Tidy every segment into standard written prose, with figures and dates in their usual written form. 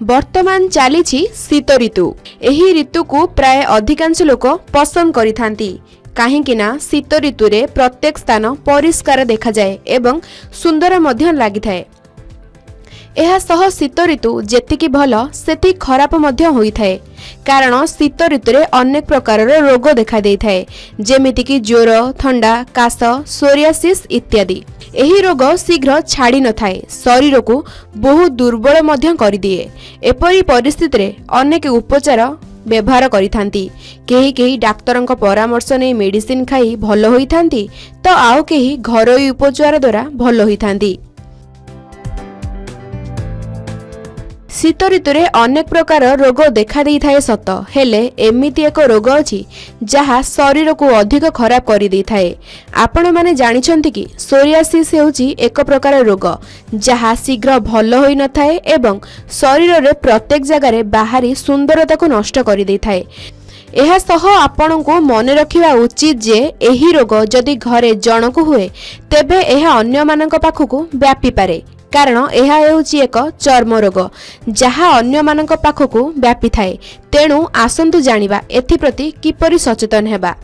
वर्तमान चली शीत ऋतु। एही ऋतु को प्राय अधिकांश लोक पसंद करिथांती काहेकि ना शीत ऋतु रे प्रत्येक स्थान परिष्कार देखा जाए एवं सुंदर मध्य लागिथाए। एहा सह शीत ऋतु जेतिकी भल सेति खराब मध्य होइथाए कारण शीत ऋतु रे अनेक प्रकार रोग देखा देइथाए जेमिति कि ज्वर, ठंडा, काश, सोरियासिस इत्यादि। एही रोग शीघ्र छाड़ी न थाए, शरीर को बहुत दुर्बल मध्य करि दिए। एपरि परिस्थिति रे अनेक उपचार व्यवहार करिथांती। केही केही डाक्तरंक परामर्श नै मेडिसिन खाई भल होइथांती तो आउ केही घरोई उपचार द्वारा भल होइथांती। शीत ऋतु रे अनेक प्रकार रोग देखा देई थाए सत, हेले एमिति एक रोग अछि जहा शरीर को अधिक खराब करि देई थाए। आपण माने जानिछंती कि सोरियासिस हेउची एक प्रकार रोग जहा शीघ्र भल होई न थाए एवं शरीर रे प्रत्येक जगह रे बाहरी सुंदरता को नष्ट करि देई थाए। एहा सह आपण को मन रखिबा उचित जे एही रोग जदि घरे जनक हुए तेबे एहा अन्य मानक पाखकु व्यापी पारे कारण यह हेउची एक चर्म रोग जहा अन्य मानक पाखकु व्यापी थाए। तेणु आसंतु जानिबा एथिप्रति किपरि सचेतन हेबा।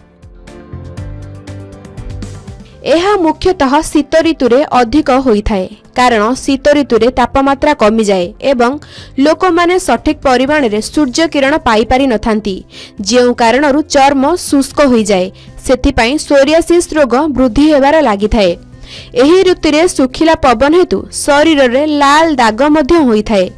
यह मुख्यतः शीत ऋतु रे अधिक होइथाए कारण शीत ऋतु रे तापमात्रा कमी जाए एवं लोक माने सठिक परिमाण रे सूर्य किरण पाई पारि नथांती जेउ कारणरु चर्म शुष्क होई जाए। सेथि पई सोरियासिस रोग वृद्धि हेबार लागिथाए। एही ऋतु रे सुखिला पवन हेतु शरीर रे लाल दाग मध्य होइथाए।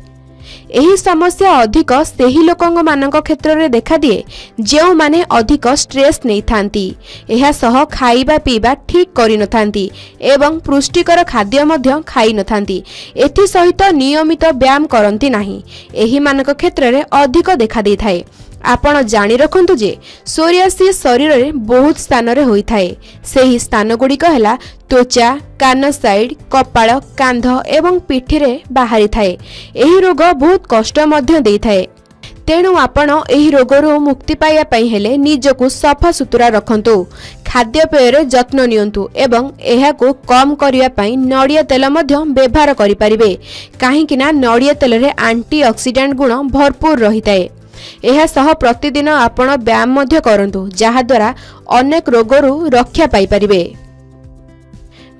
एही समस्या अधिक सेही लोकंग मानक क्षेत्र रे देखा दिए जेउ माने अधिक स्ट्रेस नै थांती, एहा सह खाइबा पीबा ठीक करि नथांती एवं पुष्टिकर खाद्य मध्य खाइ नथांती। एथि सहित नियमित व्यायाम करंती नाही। एही मानक क्षेत्र रे अधिक देखा देई थाए। आपण जानी रखंतु जे सोरियासिस शरीर रे बहुत स्थान रे होई थाए। सेही स्थान गुड़िक हैला त्वचा, कान साइड, कपाळ, कांध एवं पिठी रे बाहरी थाए। एही रोग बहुत कष्ट मध्य देई थाए। तेणु आपण एही रोगरु मुक्ति पाइया पई हेले निजको सफा सुतुरा रखंतु, खाद्यपेय रे जत्न नियंतु एवं एहाको कम करिया पई नडिया तेल मध्य व्यवहार करि परिबे काहेकि ना नडिया तेल रे एंटीऑक्सीडेंट गुण भरपूर रहिताए। एहा सह प्रतिदिन आपण व्यायाम मध्य करंतु जहा द्वारा अनेक रोगरु रक्षा पाई परिबे।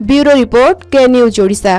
ब्यूरो रिपोर्ट, के न्यूज ओडिशा।